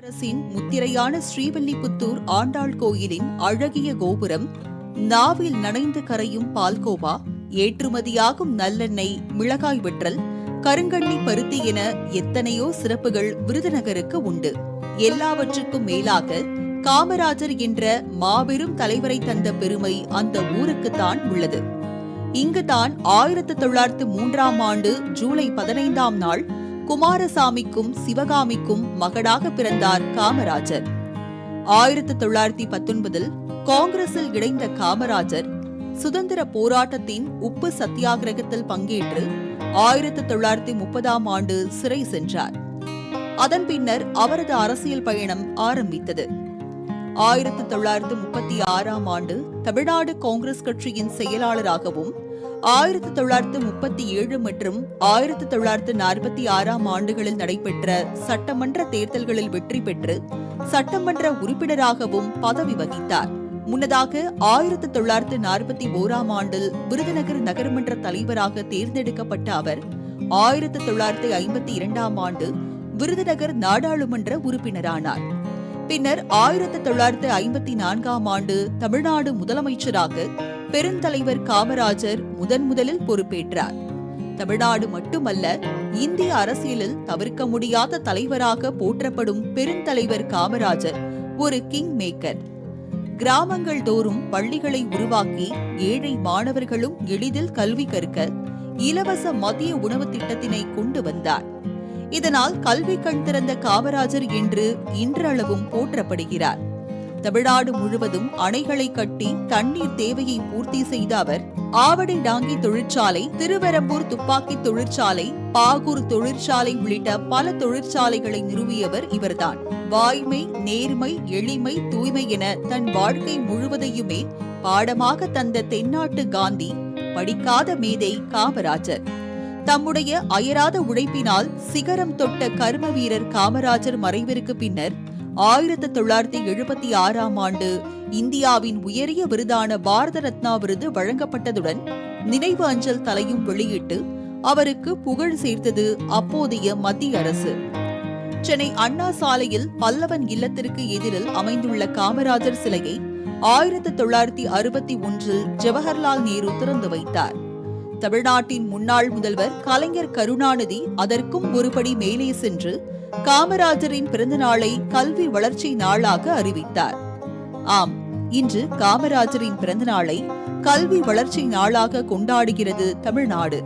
அரசின் முத்திரையான ஸ்ரீவில்லிபுத்தூர் ஆண்டாள் கோயிலின் அழகிய கோபுரம், நாவில் நனைந்து கரையும் பால்கோவா, ஏற்றுமதியாகும் நல்லெண்ணெய், மிளகாய் வெற்றல், கருங்கண்ணி பருத்தி என எத்தனையோ சிறப்புகள் விருதுநகருக்கு உண்டு. எல்லாவற்றுக்கும் மேலாக காமராஜர் என்ற மாபெரும் தலைவரை தந்த பெருமை அந்த ஊருக்குத்தான் உள்ளது. இங்குதான் 1903ஆம் ஆண்டு ஜூலை 15ஆம் நாள் குமாரசாமிக்கும் சிவகாமிக்கும் மகனாக பிறந்தார் காமராஜர். 1919இல் காங்கிரஸில் இணைந்த காமராஜர் சுதந்திர போராட்டத்தின் உப்பு சத்தியாகிரகத்தில் பங்கேற்று 1930ஆம் ஆண்டு சிறை சென்றார். அதன் பின்னர் அவரது அரசியல் பயணம் ஆரம்பித்தது. 1936ஆம் ஆண்டு தமிழ்நாடு காங்கிரஸ் கட்சியின் செயலாளராகவும் 1937 மற்றும் 1946ஆம் ஆண்டுகளில் நடைபெற்ற சட்டமன்ற தேர்தல்களில் வெற்றி பெற்று சட்டமன்ற உறுப்பினராகவும் பதவி வகித்தார். முன்னதாக 1941ஆம் ஆண்டில் விருதுநகர் நகர்மன்ற தலைவராக தேர்ந்தெடுக்கப்பட்ட அவர் 1952ஆம் ஆண்டு விருதுநகர் நாடாளுமன்ற உறுப்பினரானார். பின்னர் 1954ஆம் ஆண்டு தமிழ்நாடு முதலமைச்சராக பெருந்தலைவர் காமராஜர் முதலில் பொறுப்பேற்றார். தமிழ்நாடு மட்டுமல்ல, இந்திய அரசியலில் தவிர்க்க முடியாத தலைவராக போற்றப்படும் பெருந்தலைவர் காமராஜர் ஒரு கிங் மேக்கர். கிராமங்கள் தோறும் பள்ளிகளை உருவாக்கி ஏழை மாணவர்களும் எளிதில் கல்வி கற்க இலவச மதிய உணவு திட்டத்தினை கொண்டு வந்தார். இதனால் கல்வி கண் திறந்த காமராஜர் என்று இன்றளவும் போற்றப்படுகிறார். தமிழ்நாடு முழுவதும் அணைகளை கட்டி தண்ணீர் தேவையை பூர்த்தி செய்த அவர் ஆவடி டாங்கி தொழிற்சாலை, திருவெரம்பூர் துப்பாக்கி தொழிற்சாலை, பாகூர் தொழிற்சாலை உள்ளிட்ட பல தொழிற்சாலைகளை நிறுவியவர் இவர்தான். வாய்மை, நேர்மை, எளிமை, தூய்மை என தன் வாழ்க்கை முழுவதையுமே பாடமாக தந்த தென்னாட்டு காந்தி, படிக்காத மேதை காமராஜர். தம்முடைய அயராத உழைப்பினால் சிகரம் தொட்ட கர்ம வீரர் காமராஜர் மறைவிற்கு பின்னர் 1976ஆம் ஆண்டு இந்தியாவின் உயரிய விருதான பாரத ரத்னா விருது வழங்கப்பட்டதுடன் நினைவு அஞ்சல் தலையும் வெளியிட்டு அவருக்கு புகழ் சேர்த்தது அப்போதைய மத்திய அரசு. சென்னை அண்ணா சாலையில் பல்லவன் இல்லத்திற்கு எதிரில் அமைந்துள்ள காமராஜர் சிலையை 1961இல் ஜவஹர்லால் நேரு திறந்து வைத்தார். தமிழ்நாட்டின் முன்னாள் முதல்வர் கலைஞர் கருணாநிதி அதற்கும் ஒருபடி மேலே சென்று காமராஜரின் பிறந்த நாளை கல்வி வளர்ச்சி நாளாக அறிவித்தார். ஆம், இன்று காமராஜரின் பிறந்த நாளை கல்வி வளர்ச்சி நாளாக கொண்டாடுகிறது தமிழ்நாடு.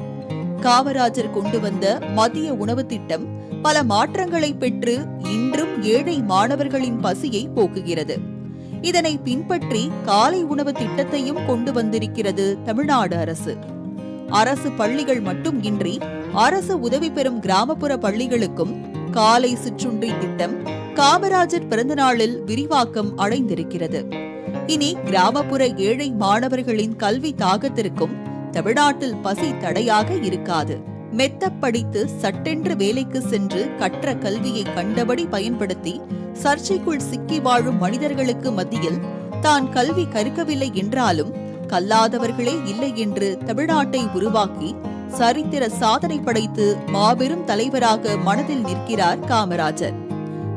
காமராஜர் கொண்டு வந்த மதிய உணவு திட்டம் பல மாற்றங்களை பெற்று இன்றும் ஏழை மாணவர்களின் பசியை போக்குகிறது. இதனை பின்பற்றி காலை உணவு திட்டத்தையும் கொண்டு வந்திருக்கிறது தமிழ்நாடு அரசு. அரசு பள்ளிகள் மட்டும் இன்றி அரசு உதவி பெறும் கிராமப்புற பள்ளிகளுக்கும் காலை சிற்றுண்டி திட்டம் காமராஜர் பிறந்த நாளில் விரிவாக்கம் அடைந்திருக்கிறது. இனி கிராமப்புற ஏழை மாணவர்களின் கல்வி தாகத்திற்கும் தமிழ்நாட்டில் பசி தடையாக இருக்காது. மெத்த படித்து சட்டென்று வேலைக்கு சென்று கற்ற கல்வியை கண்டபடி பயன்படுத்தி சர்ச்சைக்குள் சிக்கி வாழும் மனிதர்களுக்கு மத்தியில் தான் கல்வி கற்கவில்லை என்றாலும் கல்லாதவர்களே இல்லை என்று தமிழ்நாட்டை உருவாக்கி சரித்திர சாதனை படைத்து மாபெரும் தலைவராக மனதில் நிற்கிறார் காமராஜர்.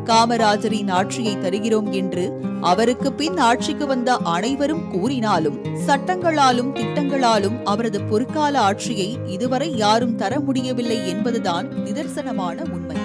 காமராஜரின் ஆட்சியை தருகிறோம் என்று அவருக்கு பின் ஆட்சிக்கு வந்த அனைவரும் கூறினாலும் சட்டங்களாலும் திட்டங்களாலும் அவரது பொற்கால ஆட்சியை இதுவரை யாரும் தர முடியவில்லை என்பதுதான் நிதர்சனமான உண்மை.